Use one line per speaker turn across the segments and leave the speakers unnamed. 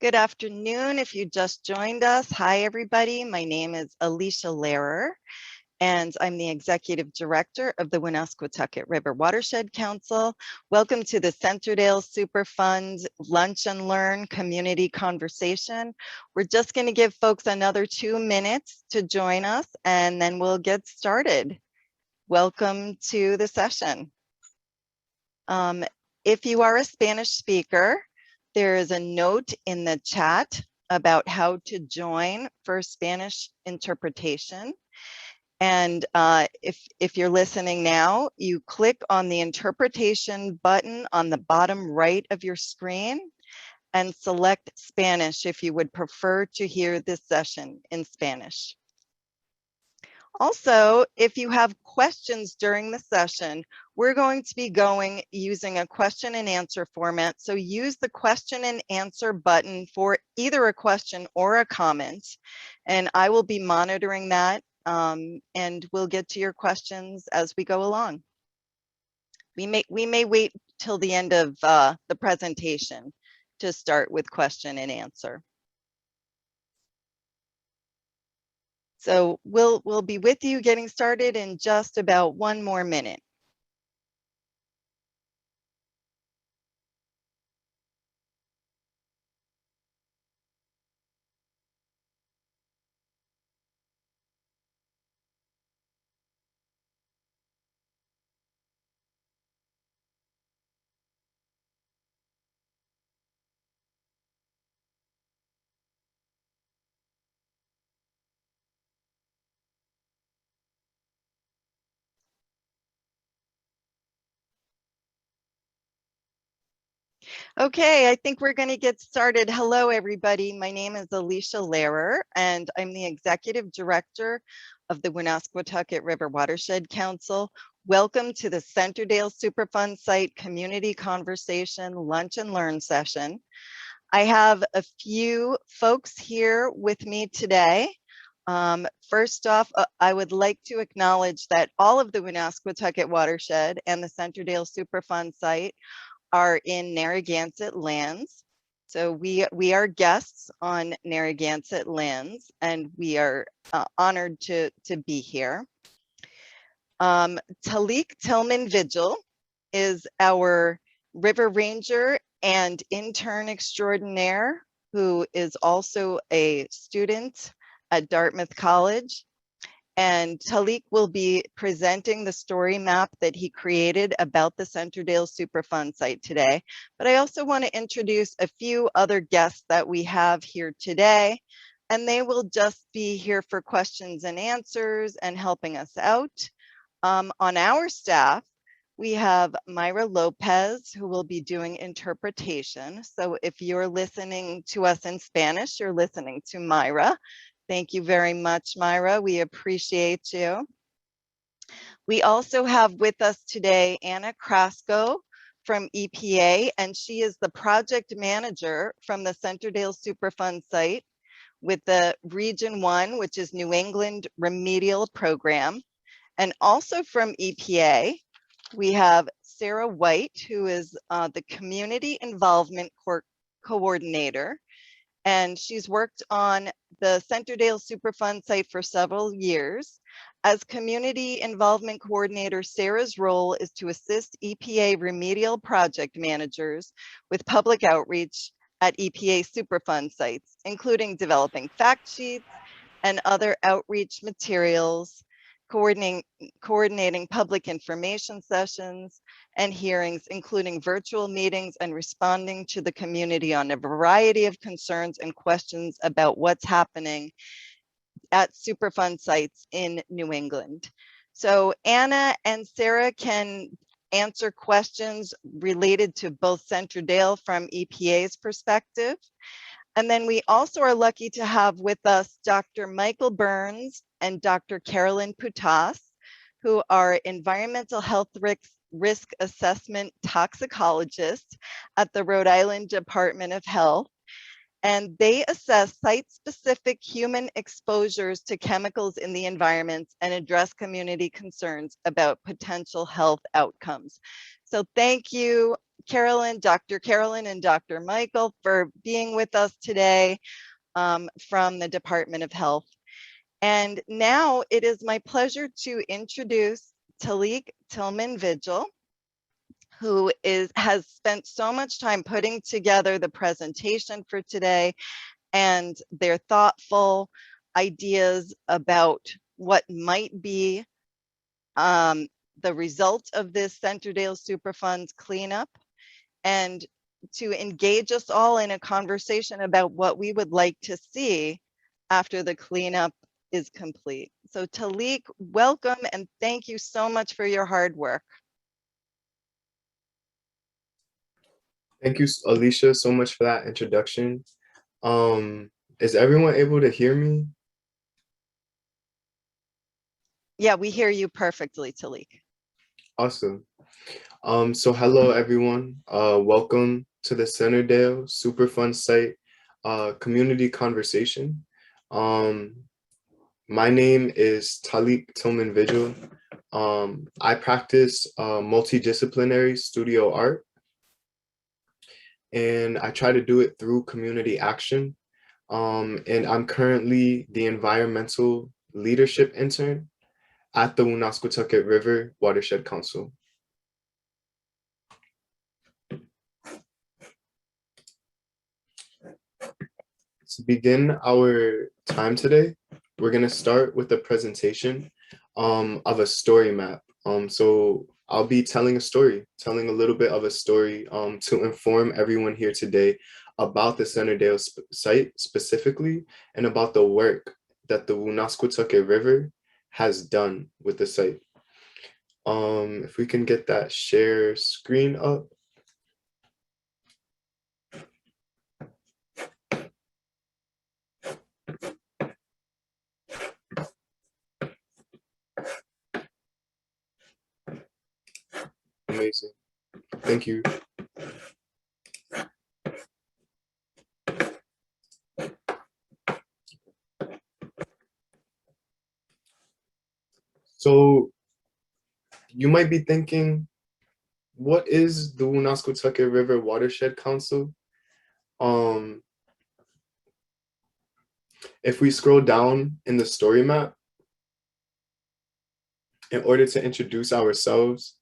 Good afternoon. If you just joined us, hi everybody. My name is Alicia Lehrer, and I'm the Executive Director of the Woonasquatucket River Watershed Council. Welcome to the Centredale Superfund Lunch and Learn Community Conversation. We're just going to give folks another 2 minutes to join us, and then we'll get started. Welcome to the session. If you are a Spanish speaker, there is a note in the chat about how to join for Spanish interpretation. And if you're listening now, you click on the interpretation button on the bottom right of your screen and select Spanish if you would prefer to hear this session in Spanish. Also, if you have questions during the session, we're going to be going using a question and answer format. So use the question and answer button for either a question or a comment, and I will be monitoring that, and we'll get to your questions as we go along. We may wait till the end of the presentation to start with question and answer. So we'll be with you getting started in just about 1 more minute. Okay, I think we're going to get started. Hello, everybody. My name is Alicia Lehrer, and I'm the Executive Director of the Woonasquatucket River Watershed Council. Welcome to the Centredale Superfund Site Community Conversation Lunch and Learn session. I have a few folks here with me today. First off, I would like to acknowledge that all of the Woonasquatucket Watershed and the Centredale Superfund Site are in Narragansett lands. So we are guests on Narragansett lands, and we are honored to be here. Talik Tillman Vigil is our river ranger and intern extraordinaire, who is also a student at Dartmouth College. And Talik will be presenting the story map that he created about the Centredale Superfund site today. But I also want to introduce a few other guests that we have here today, and they will just be here for questions and answers and helping us out. On our staff, we have Myra Lopez, who will be doing interpretation. So if you're listening to us in Spanish, you're listening to Myra. Thank you very much, Myra. We appreciate you. We also have with us today Anna Krasko from EPA, and she is the project manager from the Centredale Superfund site with the Region 1, which is New England Remedial Program. And also from EPA, we have Sarah White, who is the Community Involvement Coordinator. And she's worked on the Centredale Superfund site for several years. As Community Involvement Coordinator, Sarah's role is to assist EPA remedial project managers with public outreach at EPA Superfund sites, including developing fact sheets and other outreach materials, coordinating public information sessions and hearings, including virtual meetings, and responding to the community on a variety of concerns and questions about what's happening at Superfund sites in New England. So Anna and Sarah can answer questions related to both Centredale from EPA's perspective. And then we also are lucky to have with us Dr. Michael Burns and Dr. Carolyn Putas, who are environmental health risk assessment toxicologists at the Rhode Island Department of Health. and they assess site-specific human exposures to chemicals in the environment and address community concerns about potential health outcomes. So thank you, Dr. Carolyn and Dr. Michael, for being with us today from the Department of Health. And now it is my pleasure to introduce Talik Tillman-Vigil, who has spent so much time putting together the presentation for today and their thoughtful ideas about what might be the result of this Centredale Superfund cleanup, and to engage us all in a conversation about what we would like to see after the cleanup is complete. So Talik, welcome and thank you so much for your hard work.
Thank you, Alicia, so much for that introduction. Is everyone able to hear me?
Yeah, we hear you perfectly, Talik.
Awesome. So hello, everyone. Welcome to the Centredale Superfund site community conversation. My name is Talik Tillman-Vigil. I practice multidisciplinary studio art, and I try to do it through community action. And I'm currently the environmental leadership intern at the Woonasquatucket River Watershed Council. To begin our time today, we're going to start with a presentation of a story map. So I'll be telling a little bit of a story to inform everyone here today about the Centredale site specifically and about the work that the Woonasquatucket River has done with the site. If we can get that share screen up. Amazing. Thank you. So you might be thinking, what is the Woonasquatucket River Watershed Council? If we scroll down in the story map, in order to introduce ourselves,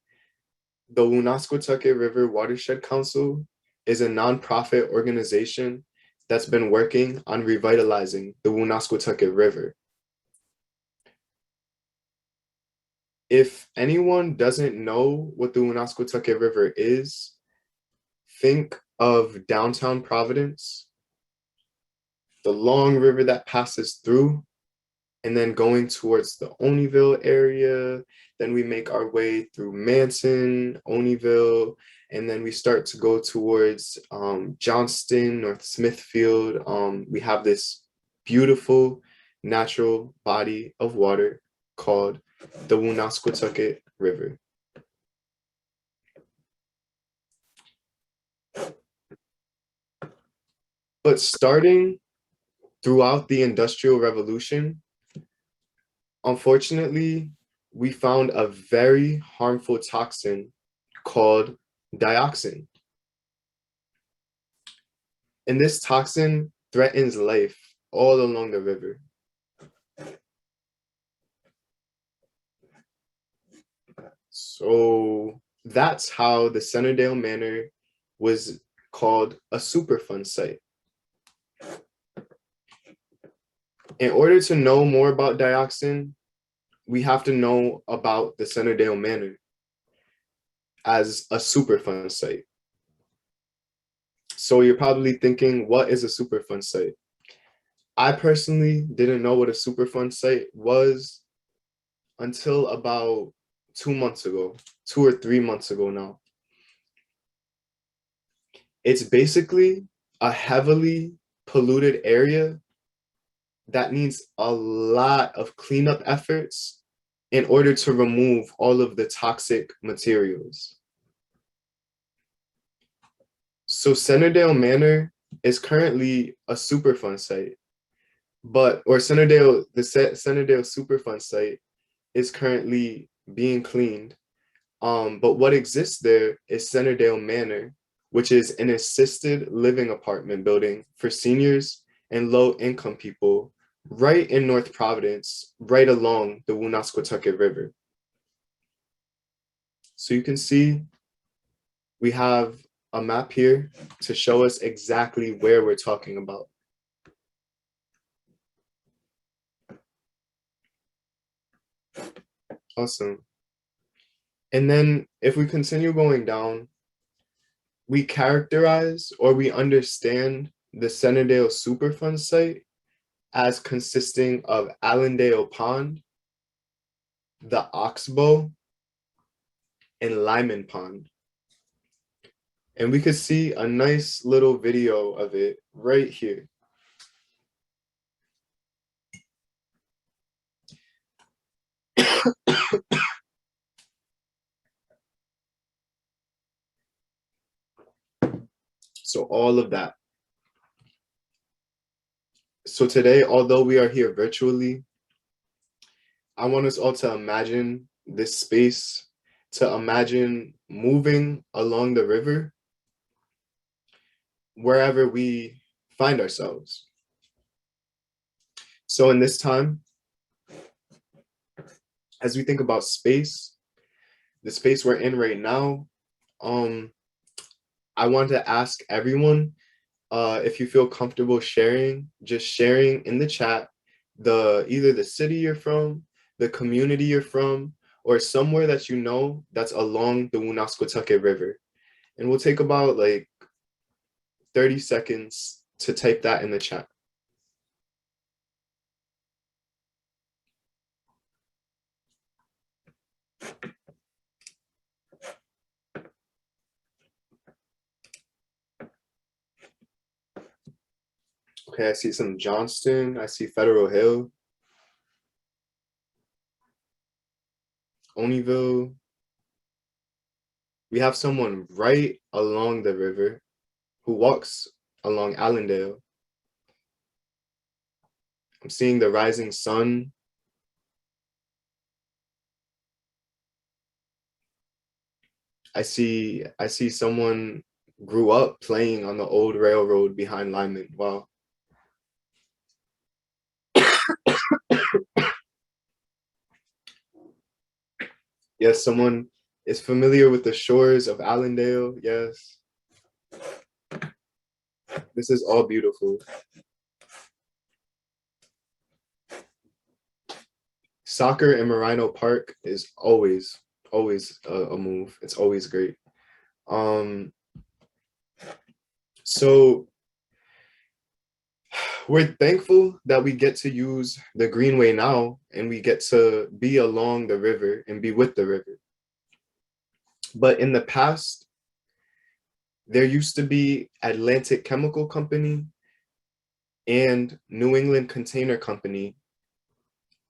the Woonasquatucket River Watershed Council is a nonprofit organization that's been working on revitalizing the Woonasquatucket River. If anyone doesn't know what the Woonasquatucket River is, think of downtown Providence, the long river that passes through, and then going towards the Oneyville area. Then we make our way through Manson, Oneyville, and then we start to go towards Johnston, North Smithfield. We have this beautiful natural body of water called the Woonasquatucket River. But starting throughout the Industrial Revolution, unfortunately, we found a very harmful toxin called dioxin. And this toxin threatens life all along the river. So that's how the Centredale Manor was called a Superfund site. In order to know more about dioxin, we have to know about the Centredale Manor as a Superfund site. So you're probably thinking, what is a Superfund site? I personally didn't know what a Superfund site was until about 2 months ago, 2 or 3 months ago now. It's basically a heavily polluted area that needs a lot of cleanup efforts in order to remove all of the toxic materials. So Centredale Manor is currently a Superfund site, or Centredale, the Centredale Superfund site is currently being cleaned. But what exists there is Centredale Manor, which is an assisted living apartment building for seniors and low income people right in North Providence, right along the Woonasquatucket River. So you can see we have a map here to show us exactly where we're talking about. Awesome. And then if we continue going down, we characterize or we understand the Centredale Superfund site as consisting of Allendale Pond, the Oxbow, and Lyman Pond. And we could see a nice little video of it right here. So all of that. So today, although we are here virtually, I want us all to imagine this space, to imagine moving along the river wherever we find ourselves. So in this time, as we think about space, the space we're in right now, I want to ask everyone if you feel comfortable sharing, just sharing in the chat either the city you're from, the community you're from, or somewhere that you know that's along the Woonasquatucket River. And we'll take about like 30 seconds to type that in the chat. Okay, I see some Johnston, I see Federal Hill, Oneyville. We have someone right along the river who walks along Allendale. I'm seeing the rising sun. I see someone grew up playing on the old railroad behind Lyman. Wow. Yes, someone is familiar with the shores of Allendale. Yes. This is all beautiful. Soccer in Marino Park is always a move. It's always great. So we're thankful that we get to use the Greenway now and we get to be along the river and be with the river. But in the past, there used to be Atlantic Chemical Company and New England Container Company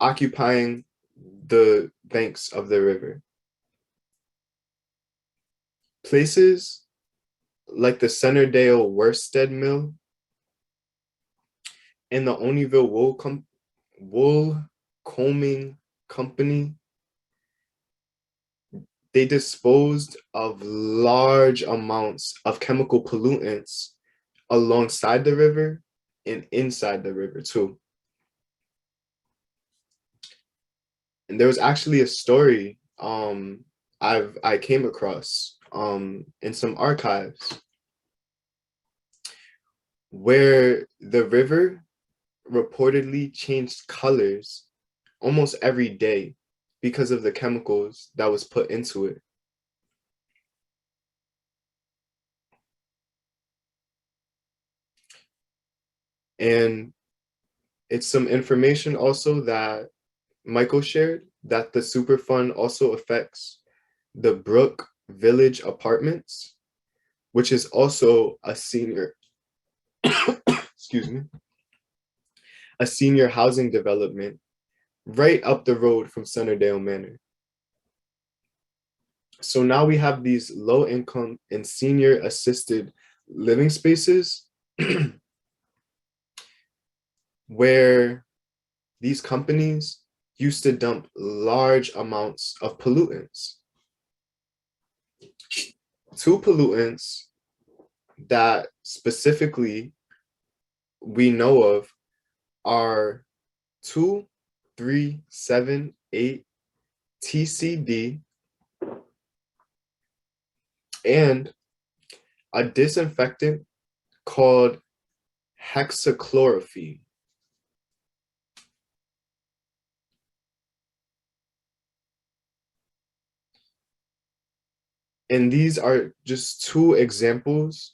occupying the banks of the river. Places like the Centredale Worsted Mill and the Oneyville Wool Combing Company, they disposed of large amounts of chemical pollutants alongside the river and inside the river too. And there was actually a story I came across in some archives where the river reportedly changed colors almost every day because of the chemicals that was put into it. And it's some information also that Michael shared, that the Superfund also affects the Brook Village Apartments, which is also a senior, excuse me, a senior housing development right up the road from Centredale Manor. So now we have these low income and senior assisted living spaces where these companies used to dump large amounts of pollutants. Two pollutants that specifically we know of are 2378 TCD and a disinfectant called hexachlorophene. And these are just two examples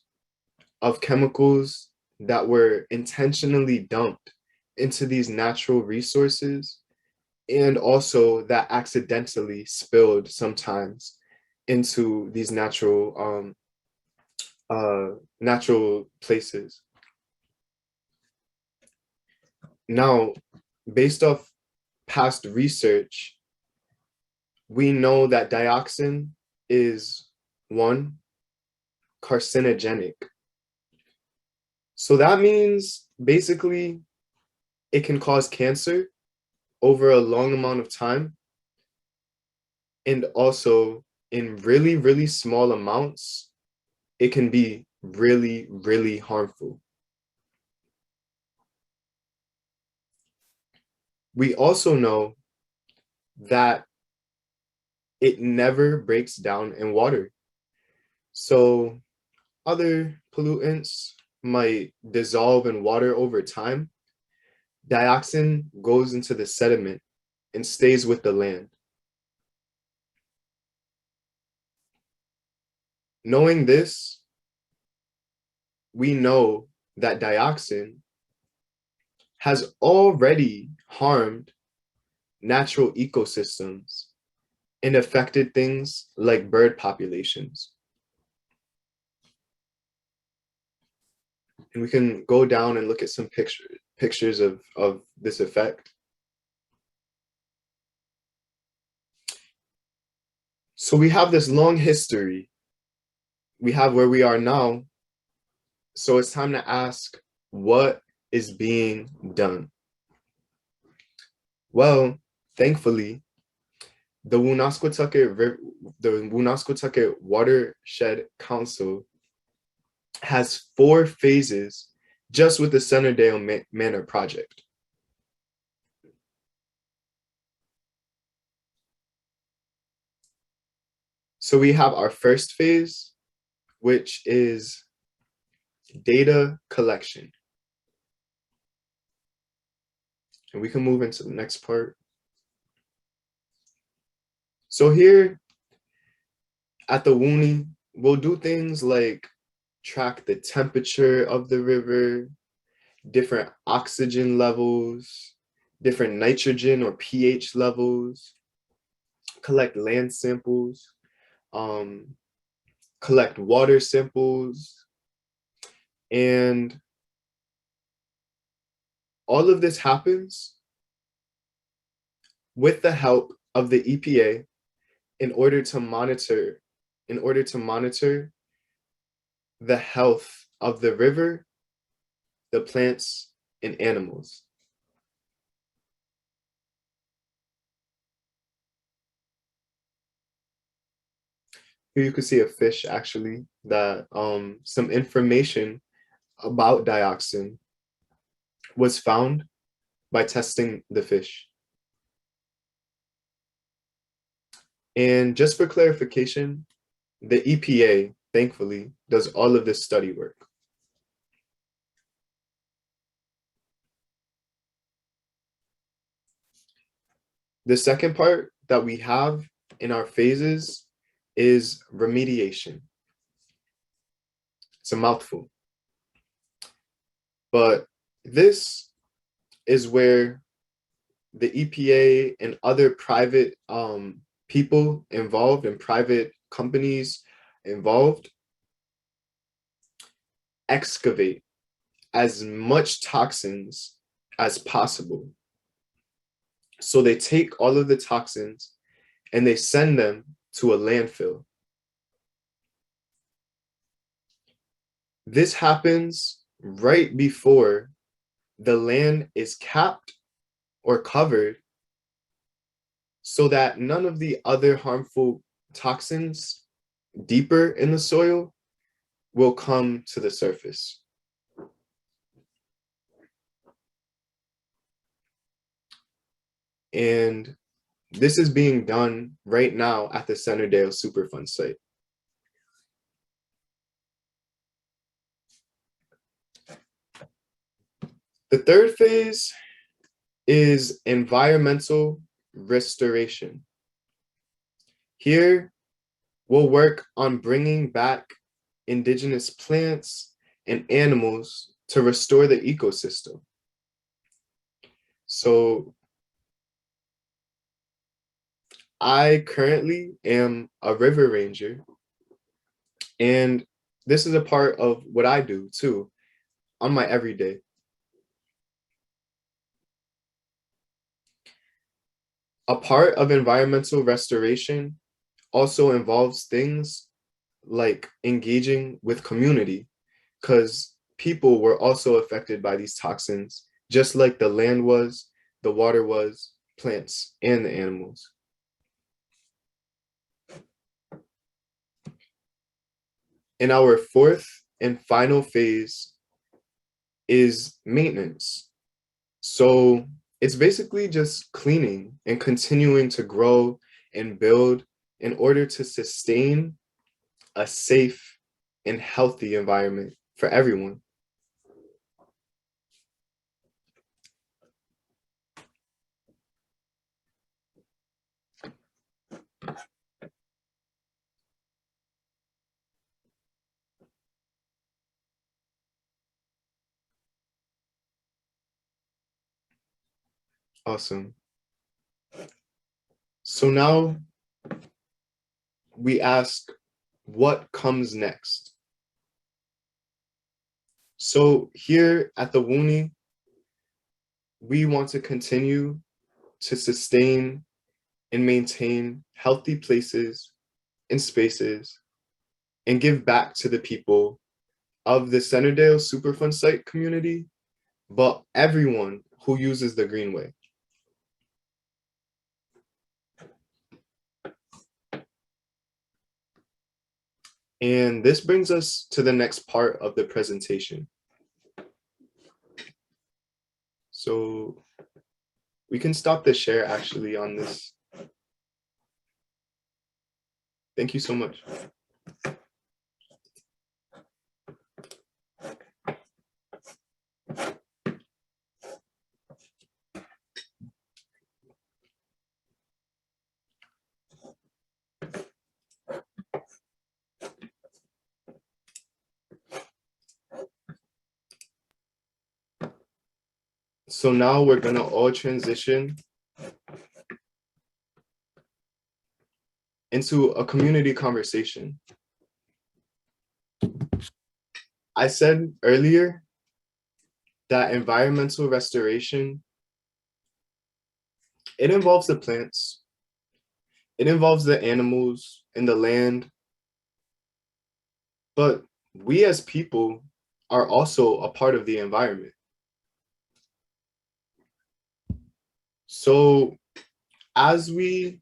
of chemicals that were intentionally dumped into these natural resources, and also that accidentally spilled sometimes into these natural places. Now, based off past research, we know that dioxin is one, carcinogenic. So that means basically it can cause cancer over a long amount of time, and also in really, really small amounts, it can be really, really harmful. We also know that it never breaks down in water. So other pollutants might dissolve in water over time. Dioxin goes into the sediment and stays with the land. Knowing this, we know that dioxin has already harmed natural ecosystems and affected things like bird populations. And we can go down and look at some pictures of this effect. So we have this long history. We have where we are now. So it's time to ask, what is being done? Well, thankfully, the Woonasquatucket Watershed Council has 4 phases just with the Centredale Manor project. So we have our first phase, which is data collection. And we can move into the next part. So here at the Woonie, we'll do things like track the temperature of the river, different oxygen levels, different nitrogen or pH levels, collect land samples, collect water samples, and all of this happens with the help of the EPA in order to monitor the health of the river, the plants, and animals. Here you can see a fish actually that some information about dioxin was found by testing the fish. And just for clarification, the EPA, thankfully, does all of this study work. The second part that we have in our phases is remediation. It's a mouthful. But this is where the EPA and other private people involved and private companies involved excavate as much toxins as possible. So they take all of the toxins and they send them to a landfill. This happens right before the land is capped or covered so that none of the other harmful toxins deeper in the soil will come to the surface. And this is being done right now at the Centredale Superfund site. The third phase is environmental restoration. Here, we'll work on bringing back indigenous plants and animals to restore the ecosystem. So I currently am a river ranger, and this is a part of what I do too on my everyday. A part of environmental restoration also involves things like engaging with community, because people were also affected by these toxins, just like the land was, the water was, plants, and the animals. And our fourth and final phase is maintenance. So it's basically just cleaning and continuing to grow and build in order to sustain a safe and healthy environment for everyone. Awesome. So now we ask, what comes next? So here at the WUNI, we want to continue to sustain and maintain healthy places and spaces and give back to the people of the Centredale Superfund site community, but everyone who uses the Greenway. And this brings us to the next part of the presentation. So we can stop the share actually on this. Thank you so much. So now we're gonna all transition into a community conversation. I said earlier that environmental restoration, it involves the plants, it involves the animals and the land, but we as people are also a part of the environment. So as we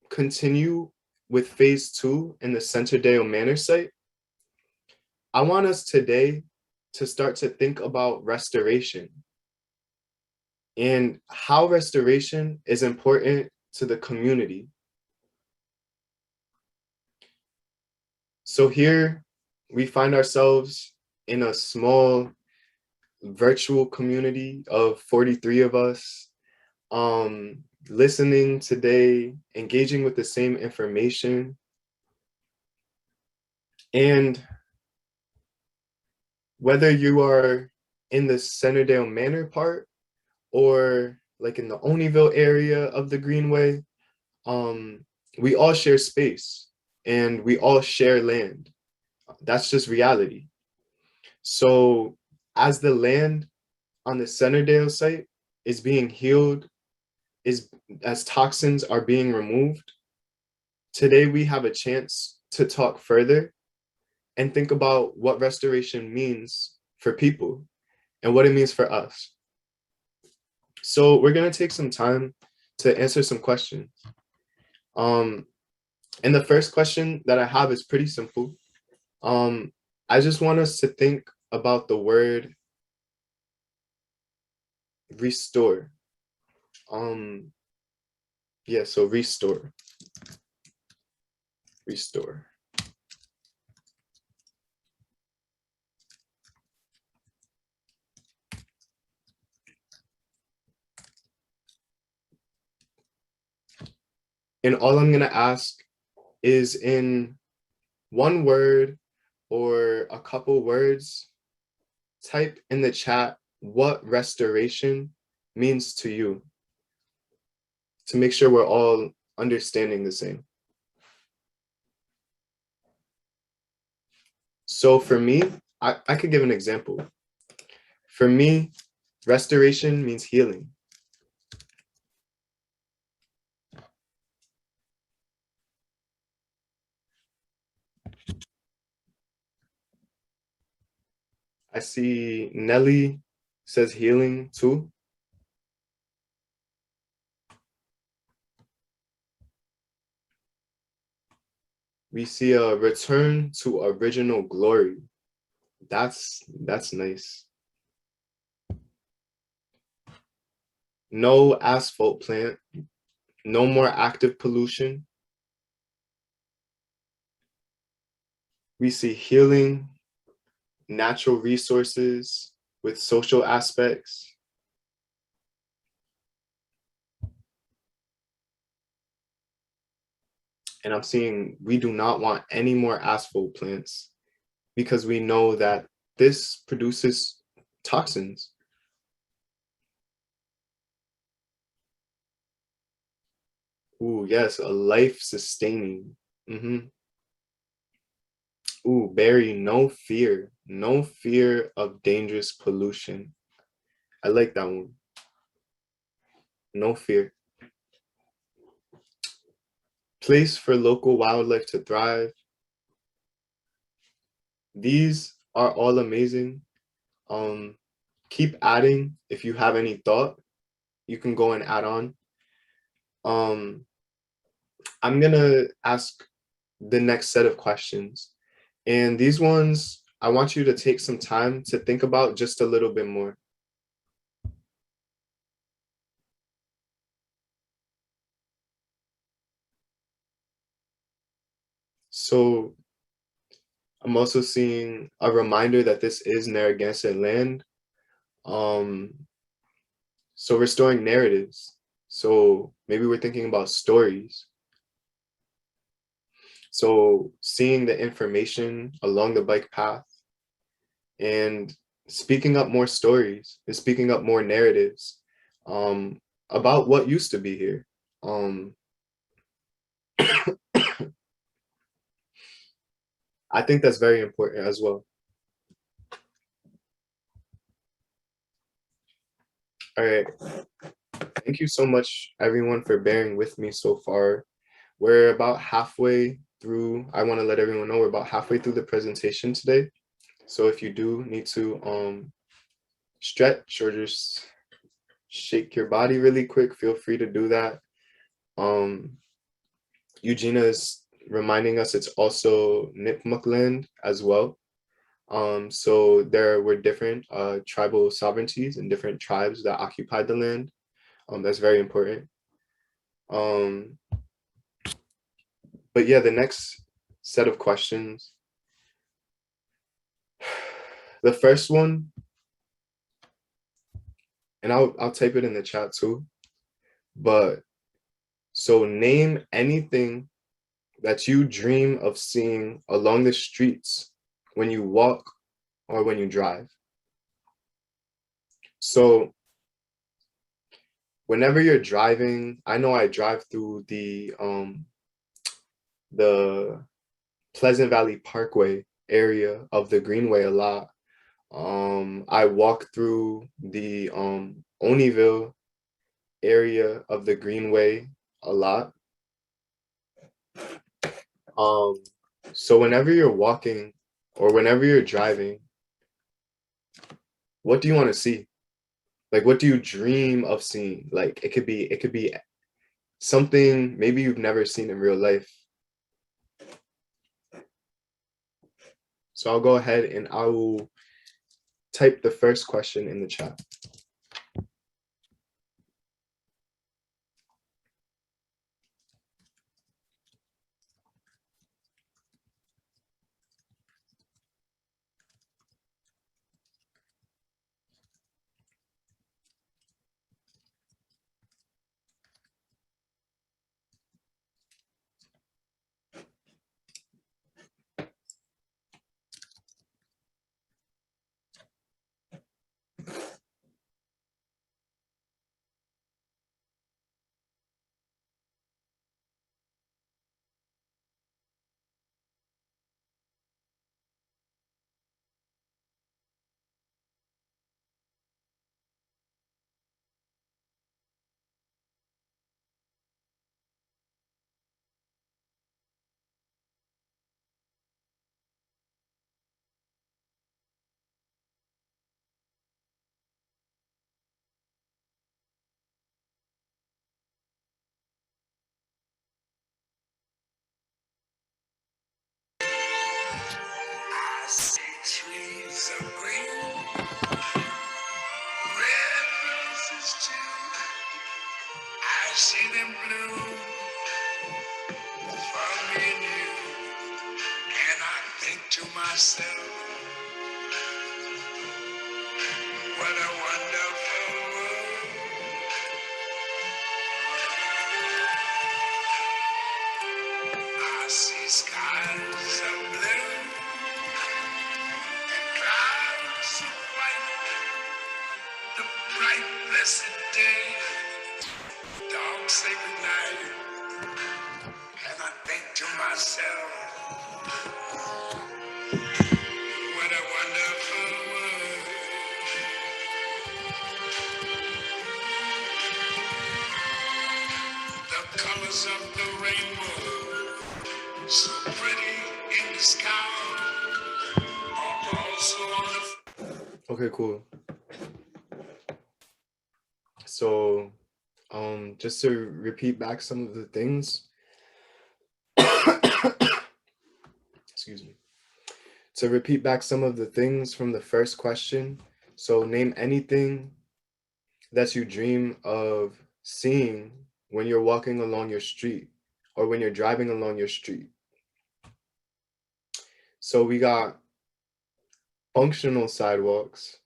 continue with phase 2 in the Centredale Manor site, I want us today to start to think about restoration and how restoration is important to the community. So here we find ourselves in a small virtual community of 43 of us, listening today, engaging with the same information. And whether you are in the Centredale Manor part or like in the Oneyville area of the Greenway, we all share space and we all share land. That's just reality. So as the land on the Centredale site is being healed, as toxins are being removed, today we have a chance to talk further and think about what restoration means for people and what it means for us. So we're going to take some time to answer some questions. And the first question that I have is pretty simple. I just want us to think about the word restore. Yeah, so restore. Restore. And all I'm going to ask is in one word or a couple words, type in the chat what restoration means to you to make sure we're all understanding the same. So for me, I could give an example. For me, restoration means healing. I see Nelly says healing too. We see a return to original glory. That's nice. No asphalt plant, no more active pollution. We see healing, natural resources with social aspects. And I'm seeing we do not want any more asphalt plants because we know that this produces toxins. Ooh, yes, a life sustaining. Ooh, Barry, no fear of dangerous pollution. I like that one. No fear. Place for local wildlife to thrive. These are all amazing. Keep adding if you have any thought. You can go and add on. I'm gonna ask the next set of questions. And these ones, I want you to take some time to think about just a little bit more. So I'm also seeing a reminder that this is Narragansett land. So restoring narratives. So maybe we're thinking about stories. So seeing the information along the bike path and speaking up more stories and speaking up more narratives about what used to be here. I think that's very important as well. All right. Thank you so much, everyone, for bearing with me so far. We're about halfway through. I want to let everyone know we're about halfway through the presentation today. So if you do need to stretch or just shake your body really quick, feel free to do that. Eugenia is reminding us it's also Nipmuc land as well. So there were different tribal sovereignties and different tribes that occupied the land. That's very important. But yeah, the next set of questions. The first one, and I'll type it in the chat too. But so name anything that you dream of seeing along the streets when you walk or when you drive. So whenever you're driving, I know I drive through the Pleasant Valley Parkway area of the Greenway a lot. I walk through the Oneyville area of the Greenway a lot. So whenever you're walking or whenever you're driving, what do you want to see? Like, what do you dream of seeing? Like, it could be something maybe you've never seen in real life. So I'll go ahead and I will type the first question in the chat.
I see trees of green, red roses too. I see them bloom for me and you. And I think to myself, what a wonderful world. I see skies of blue and clouds of white, the bright blessed day. Dogs say goodnight, and I think to myself, what a wonderful world. The colors of the rainbow, so pretty in the sky, are also on the.
Okay, cool. So, just to repeat back some of the things, excuse me. To repeat back some of the things from the first question. So, name anything that you dream of seeing when you're walking along your street or when you're driving along your street. So, we got functional sidewalks.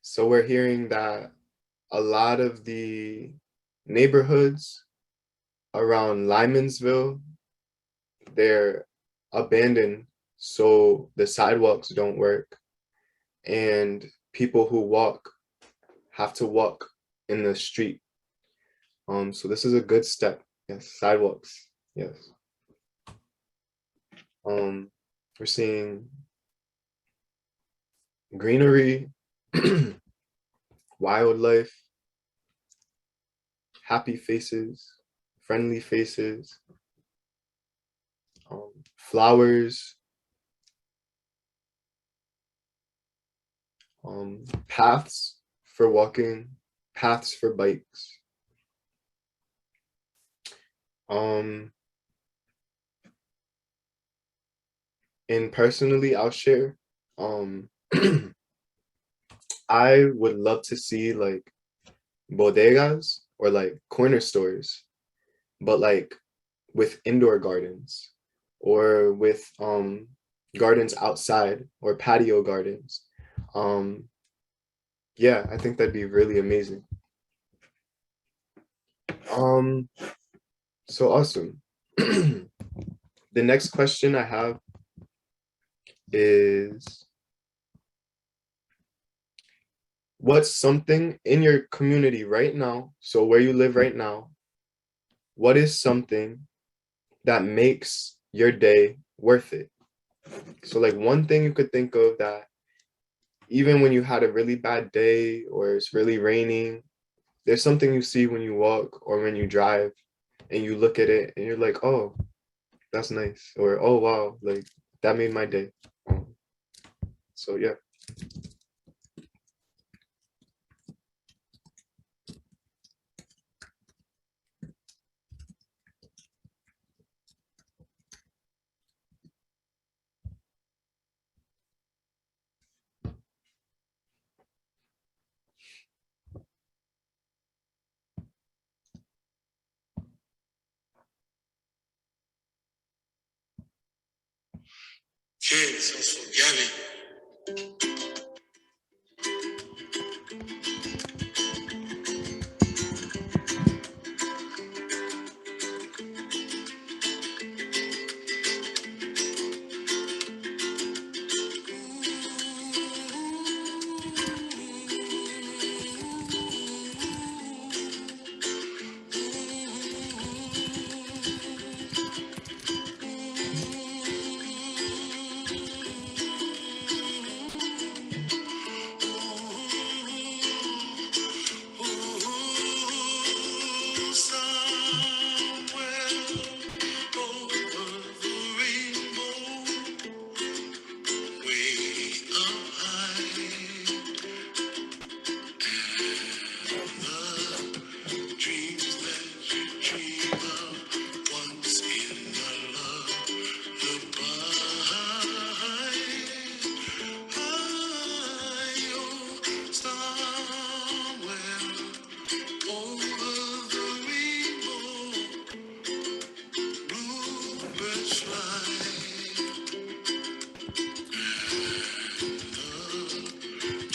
So, we're hearing that a lot of the neighborhoods around Lymansville, they're abandoned, so the sidewalks don't work, and people who walk have to walk in the street. So this is a good step. Yes, sidewalks. Yes. We're seeing greenery, wildlife, happy faces, friendly faces, flowers, paths for walking, paths for bikes. And personally, I'll share. I would love to see like bodegas or like corner stores, but like with indoor gardens or with gardens outside or patio gardens. Yeah, I think that'd be really amazing. So awesome. The next question I have is, what's something in your community right now, so where you live right now, what is something that makes your day worth it? So like one thing you could think of that even when you had a really bad day or it's really raining, there's something you see when you walk or when you drive and you look at it and you're like, oh, that's nice. Or, oh, wow, like that made my day. So yeah.
Yeah, so forget it.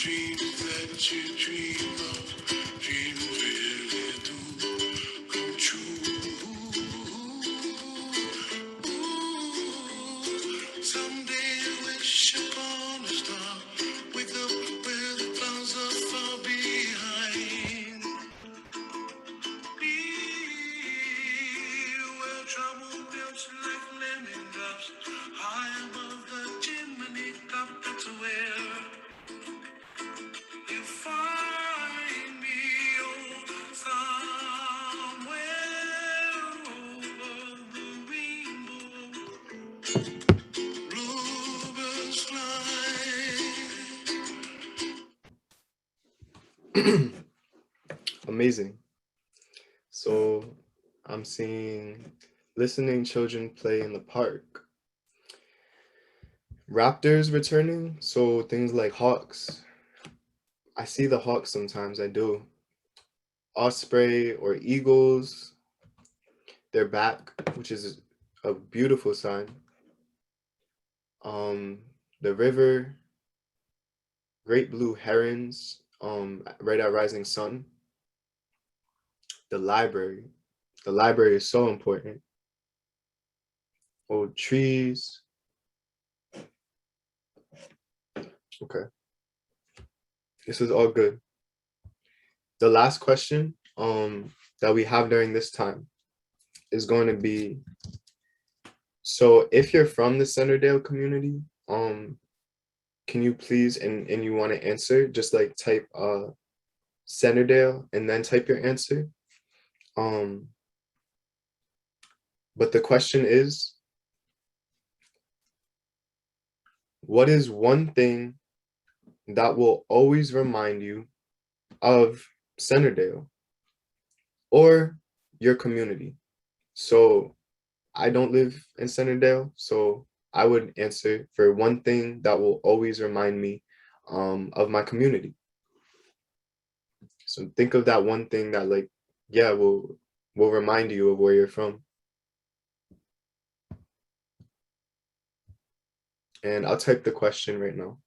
Dreams that you dream of, dreams really do come true. Someday I wish upon a star, wake up where the clouds are far behind. Be where trouble melts like lemon drops, high above the chimney top. That's where you find me, oh, somewhere over the rainbow, bluebirds fly.
Amazing. So I'm seeing listening children play in the park. Raptors returning, so things like hawks. I see the hawks sometimes, I do. Osprey or eagles, they're back, which is a beautiful sign. The river, great blue herons, right at rising sun. The library is so important. Old trees. Okay, this is all good. The last question that we have during this time is going to be, so if you're from the Centredale community, can you please, and you want to answer, just like type Centredale and then type your answer. But the question is, what is one thing that will always remind you of Centredale or your community? So I don't live in Centredale, so I would answer for one thing that will always remind me of my community. So think of that one thing that, like, yeah, will remind you of where you're from. And I'll type the question right now.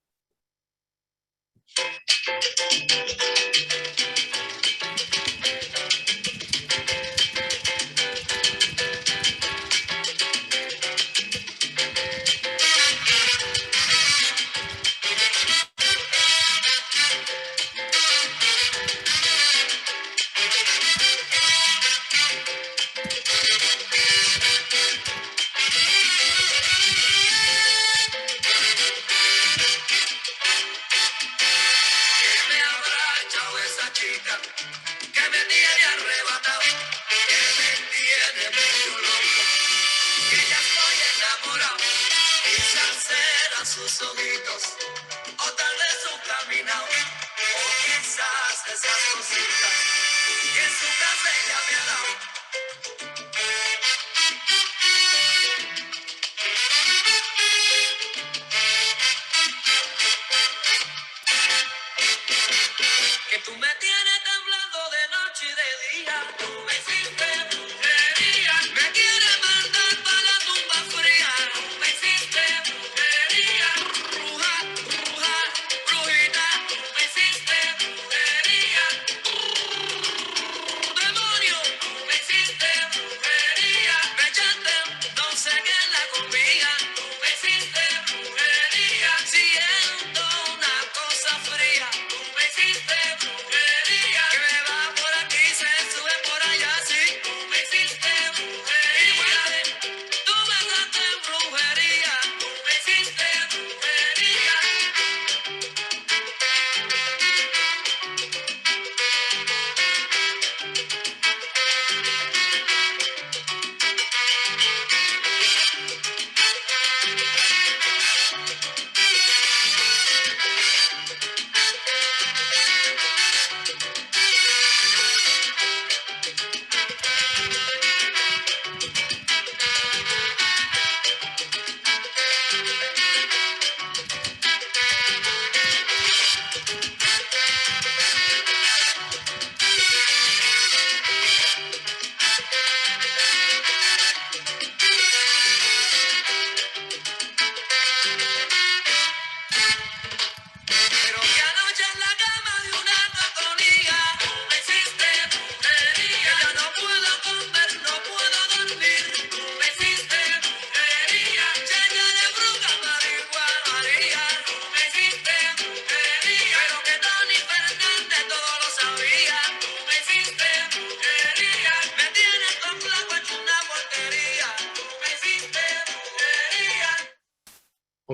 Sus ojitos, o tal vez su caminado, o quizás esas cositas que en su casa ella me ha dado. Que tú me tienes temblando de noche y de día, tú me hiciste brujería, me quieres mandar para la tumba fría, tú me hiciste brujería.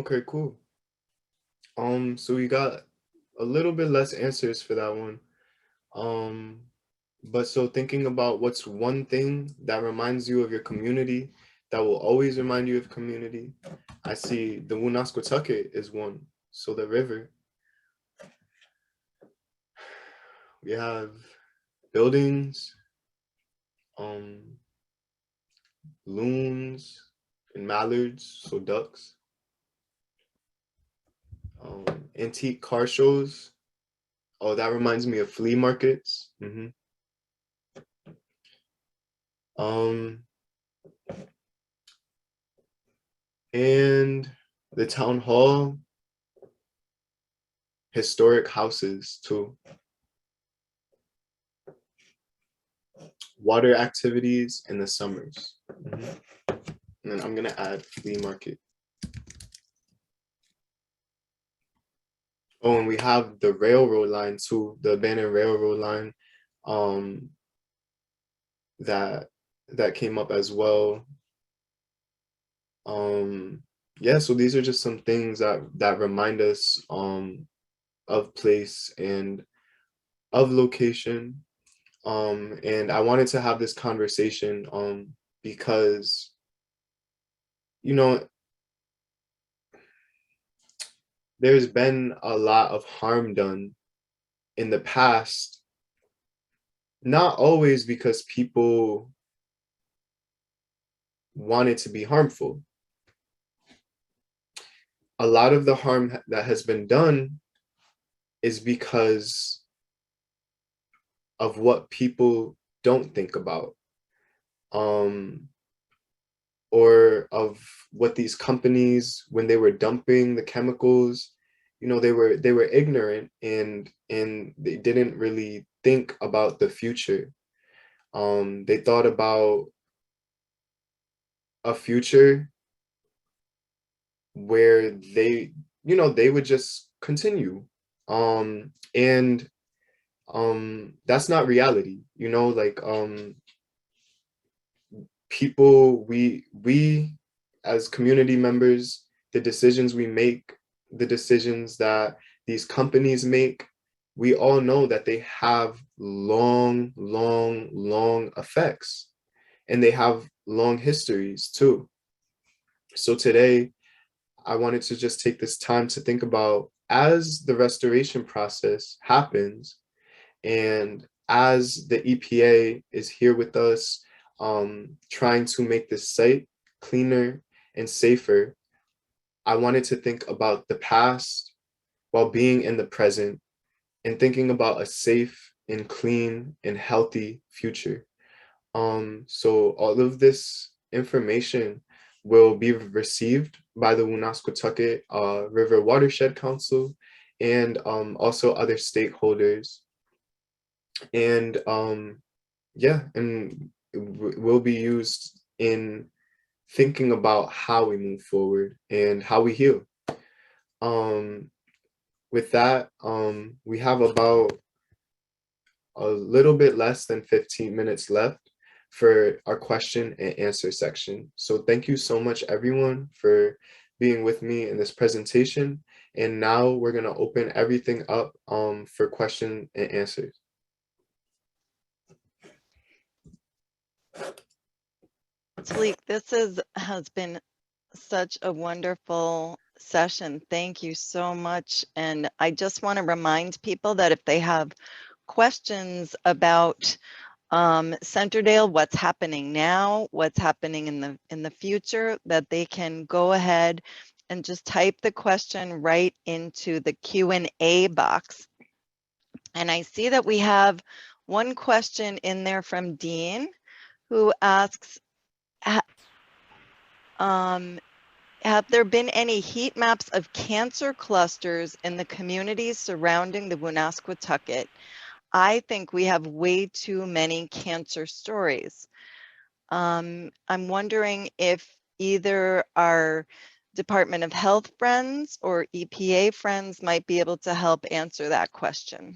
Okay, cool. So we got a little bit less answers for that one. Um, but so thinking about what's one thing that reminds you of your community, that will always remind you of community. I see the Woonasquatucket is one. So the river. We have buildings, um, loons, and mallards, so ducks. Antique car shows. Oh, that reminds me of flea markets. Um, and the town hall, historic houses too. Water activities in the summers. And then I'm gonna add flea market. Oh, and we have the railroad line too, the abandoned railroad line, um, that that came up as well. Yeah, so these are just some things that remind us of place and of location. And I wanted to have this conversation because you know there's been a lot of harm done in the past, not always because people wanted to be harmful. A lot of the harm that has been done is because of what people don't think about, um, or of what these companies, when they were dumping the chemicals, they were ignorant, and they didn't really think about the future. They thought about a future where they would just continue, and that's not reality, like people, we as community members, the decisions we make, the decisions that these companies make, we all know that they have long, long, long effects, and they have long histories too. So today I wanted to just take this time to think about, as the restoration process happens, and as the EPA is here with us, trying to make this site cleaner and safer, I wanted to think about the past while being in the present, and thinking about a safe and clean and healthy future. So all of this information will be received by the Woonasquatucket River Watershed Council, and also other stakeholders. And yeah, and will be used in thinking about how we move forward and how we heal. Um, with that, we have about a little bit less than 15 minutes left for our question and answer section. So thank you so much, everyone, for being with me in this presentation. And now we're going to open everything up for question and answers.
Talik, this has been such a wonderful session. Thank you so much. And I just want to remind people that if they have questions about Centredale, what's happening now, what's happening in the future, that they can go ahead and just type the question right into the Q&A box. And I see that we have one question in there from Dean, who asks, have there been any heat maps of cancer clusters in the communities surrounding the Woonasquatucket? I think we have way too many cancer stories. I'm wondering if either our Department of Health friends or EPA friends might be able to help answer that question.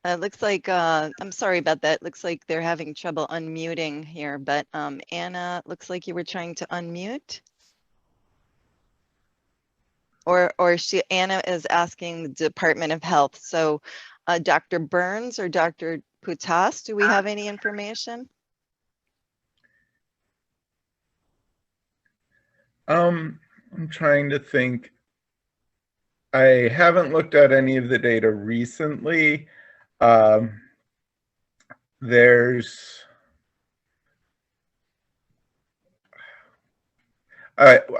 It looks like, I'm sorry about that. Looks like they're having trouble unmuting here, but Anna, looks like you were trying to unmute. Or Anna is asking the Department of Health. So Dr. Burns or Dr. Putas, do we have any information?
I'm trying to think. I haven't looked at any of the data recently. There's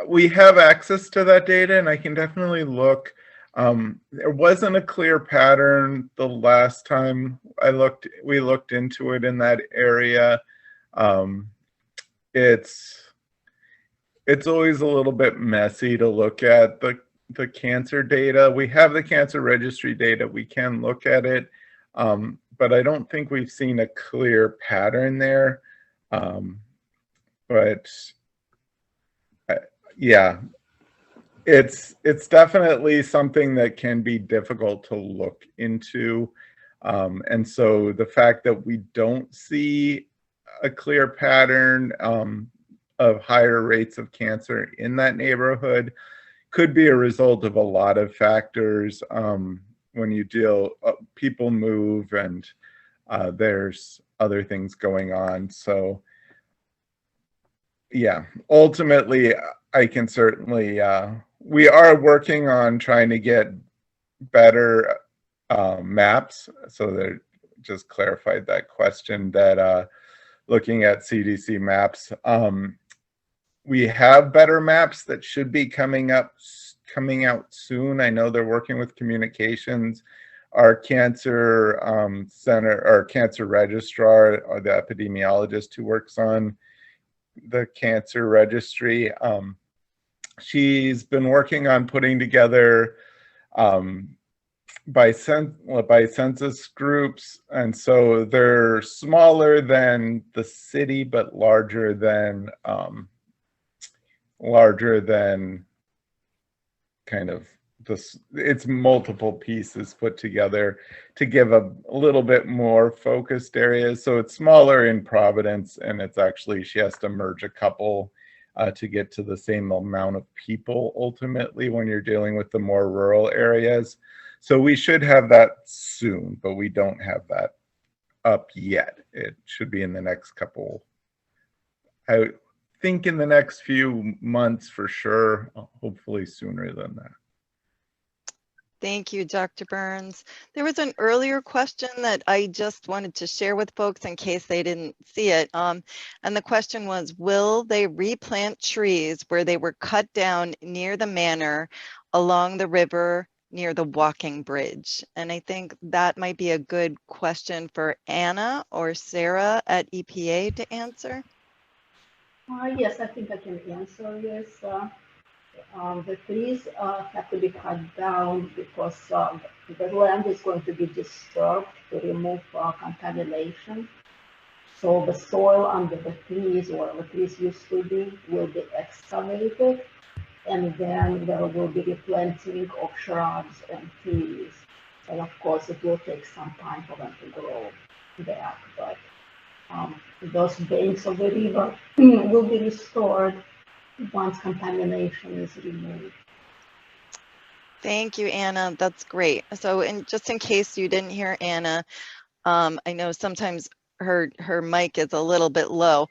we have access to that data, and I can definitely look. There wasn't a clear pattern the last time we looked into it in that area. It's always a little bit messy to look at the cancer data. We have the cancer registry data. We can look at it, but I don't think we've seen a clear pattern there. But yeah, it's definitely something that can be difficult to look into. And so the fact that we don't see a clear pattern of higher rates of cancer in that neighborhood could be a result of a lot of factors. When you people move, and there's other things going on. So yeah, ultimately, I can certainly, we are working on trying to get better maps. So that just clarified that question, that looking at CDC maps, we have better maps that should be coming out soon. I know they're working with communications. Our cancer center, our cancer registrar, or the epidemiologist who works on the cancer registry, she's been working on putting together by census groups, and so they're smaller than the city but larger than kind of this. It's multiple pieces put together to give a little bit more focused areas. So it's smaller in Providence, and it's actually, she has to merge a couple to get to the same amount of people ultimately when you're dealing with the more rural areas. So we should have that soon, but we don't have that up yet. It should be in the next couple, I think in the next few months for sure, hopefully sooner than that.
Thank you, Dr. Burns. There was an earlier question that I just wanted to share with folks in case they didn't see it. And the question was, will they replant trees where they were cut down near the manor along the river near the walking bridge? And I think that might be a good question for Anna or Sarah at EPA to answer.
Yes, I think I can answer this. The trees have to be cut down because the land is going to be disturbed to remove contamination. So the soil under the trees, where the trees used to be, will be excavated, and then there will be replanting of shrubs and trees. And of course, it will take some time for them to grow back, but those banks of the river will be restored once contamination is removed.
Thank you, Anna. That's great. So, just in case you didn't hear Anna, I know sometimes her mic is a little bit low.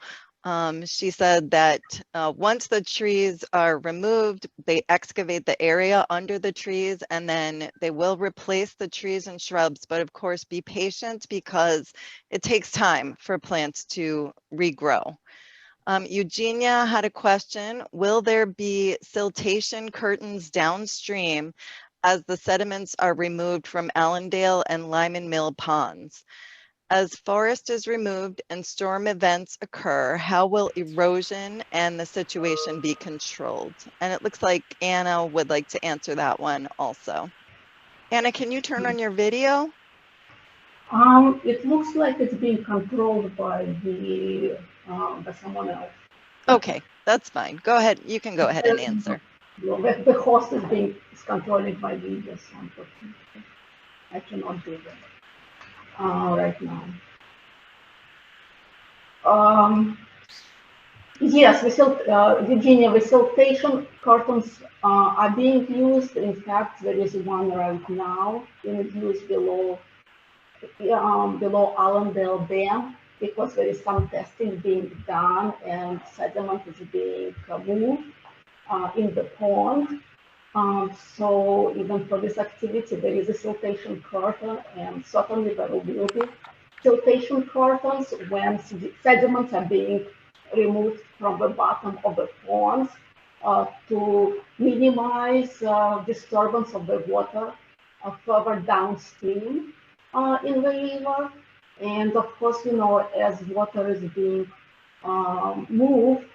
She said that once the trees are removed, they excavate the area under the trees, and then they will replace the trees and shrubs. But of course, be patient because it takes time for plants to regrow. Eugenia had a question. Will there be siltation curtains downstream as the sediments are removed from Allendale and Lyman Mill ponds? As forest is removed and storm events occur, how will erosion and the situation be controlled? And it looks like Anna would like to answer that one also. Anna, can you turn on your video?
It looks like it's being controlled by someone else.
Okay, that's fine. Go ahead. You can go ahead and answer.
The host is controlling my video, so unfortunately, I cannot do that. right now. Yes, Virginia, siltation curtains are being used. In fact, there is one right now in use below Allendale Dam because there is some testing being done and sediment is being moved in the pond. So even for this activity, there is a siltation curtain, and certainly there will be siltation curtains when sediments are being removed from the bottom of the ponds to minimize disturbance of the water further downstream in the river. And of course, as water is being moved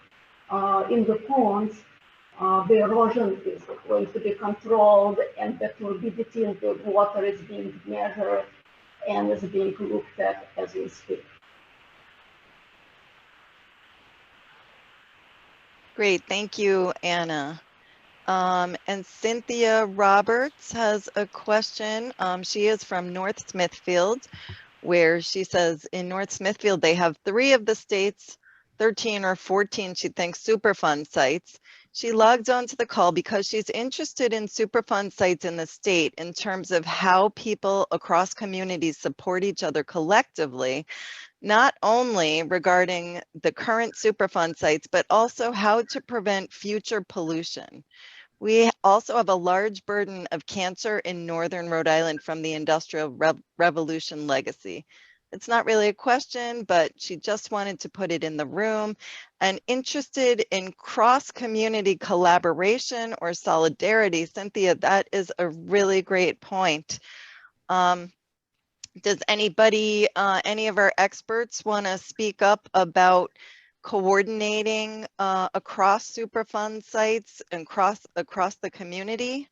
in the ponds, the erosion is going to be controlled and the turbidity in the water is being measured and is being looked at as we speak.
Great, thank you, Anna. And Cynthia Roberts has a question. She is from North Smithfield, where she says in North Smithfield, they have 3 of the state's 13 or 14, she thinks, Superfund sites. She logged on to the call because she's interested in Superfund sites in the state in terms of how people across communities support each other collectively, not only regarding the current Superfund sites, but also how to prevent future pollution. We also have a large burden of cancer in Northern Rhode Island from the Industrial Revolution legacy. It's not really a question, but she just wanted to put it in the room. And interested in cross-community collaboration or solidarity, Cynthia, that is a really great point. Does anybody, any of our experts want to speak up about coordinating across Superfund sites and across the community?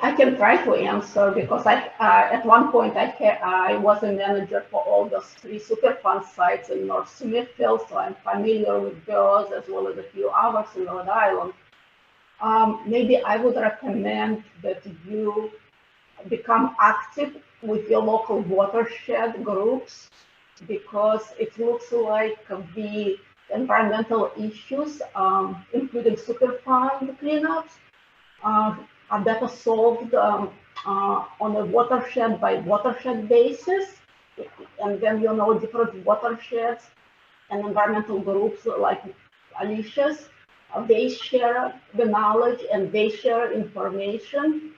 I can try to answer because at one point I was a manager for all those 3 Superfund sites in North Smithfield, so I'm familiar with those as well as a few others in Rhode Island. Maybe I would recommend that you become active with your local watershed groups because it looks like the environmental issues, including Superfund cleanups, are better solved on a watershed by watershed basis. And then, different watersheds and environmental groups like Alicia's, they share the knowledge and they share information.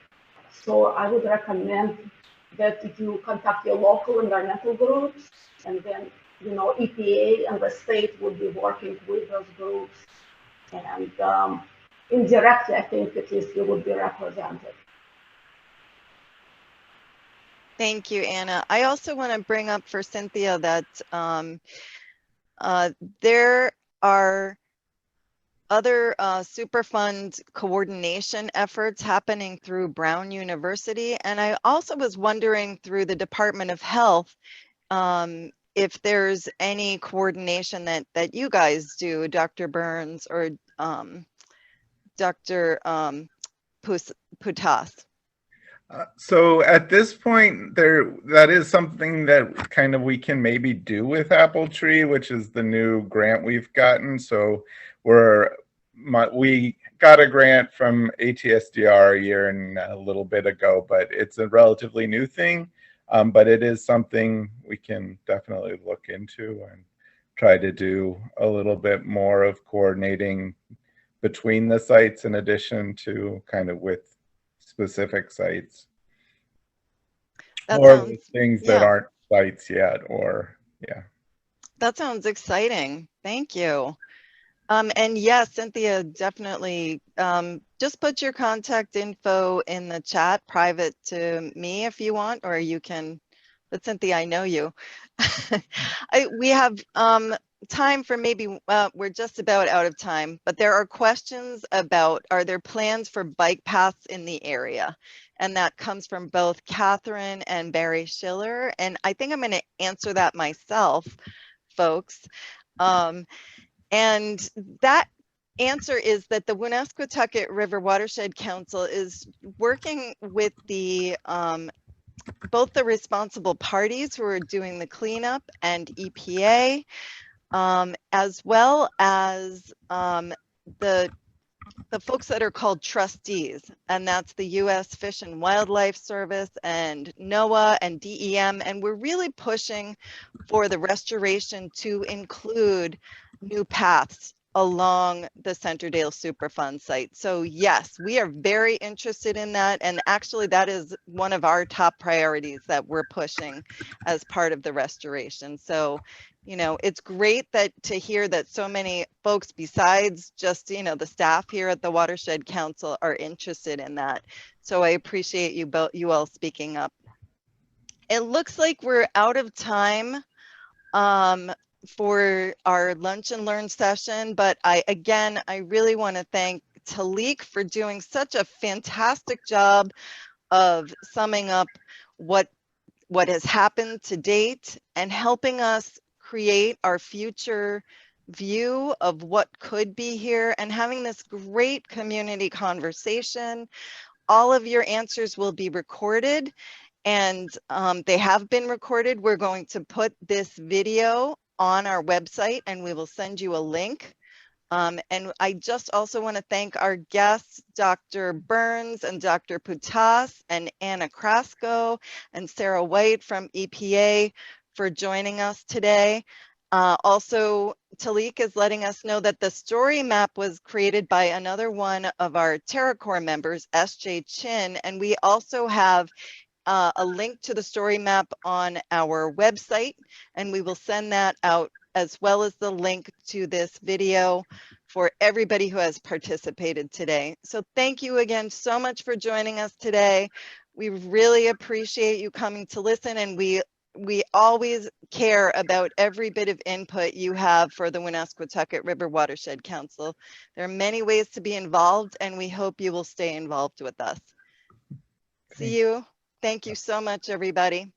So I would recommend that you contact your local environmental groups, and then, EPA and the state would be working with those groups. And indirectly, I think at least you would be represented.
Thank you, Anna. I also want to bring up for Cynthia that there are other Superfund coordination efforts happening through Brown University. And I also was wondering through the Department of Health, if there's any coordination that you guys do, Dr. Burns or Dr. Putas.
So at this point, that is something that kind of we can maybe do with Apple Tree, which is the new grant we've gotten. So we got a grant from ATSDR a year and a little bit ago, but it's a relatively new thing. But it is something we can definitely look into and try to do a little bit more of coordinating between the sites in addition to kind of with specific sites. Or with things that aren't sites yet,
That sounds exciting. Thank you. And yes, Cynthia, definitely just put your contact info in the chat, private to me if you want, or you can, but Cynthia, I know you. We have time for maybe, we're just about out of time, but there are questions about, are there plans for bike paths in the area? And that comes from both Catherine and Barry Schiller. And I think I'm going to answer that myself, folks. And that answer is that the Woonasquatucket River Watershed Council is working with the both the responsible parties who are doing the cleanup and EPA, as well as the folks that are called trustees, and that's the U.S. Fish and Wildlife Service and NOAA and DEM, and we're really pushing for the restoration to include new paths along the Centredale Superfund site. So yes, we are very interested in that, and actually that is one of our top priorities that we're pushing as part of the restoration. So you know, it's great that to hear that so many folks besides just, you know, the staff here at the Watershed Council are interested in that. So I appreciate you all speaking up. It looks like we're out of time for our lunch and learn session, but I really want to thank Talik for doing such a fantastic job of summing up what has happened to date and helping us create our future view of what could be here and having this great community conversation. All of your answers will be recorded, and they have been recorded. We're going to put this video on our website and we will send you a link. And I just also want to thank our guests, Dr. Burns and Dr. Putas and Anna Krasko and Sarah White from EPA for joining us today. Also, Talik is letting us know that the story map was created by another one of our TerraCore members, SJ Chin, and we also have a link to the story map on our website, and we will send that out as well as the link to this video for everybody who has participated today. So thank you again so much for joining us today. We really appreciate you coming to listen, and we always care about every bit of input you have for the Woonasquatucket River Watershed Council. There are many ways to be involved, and we hope you will stay involved with us. See you. Thank you so much, everybody.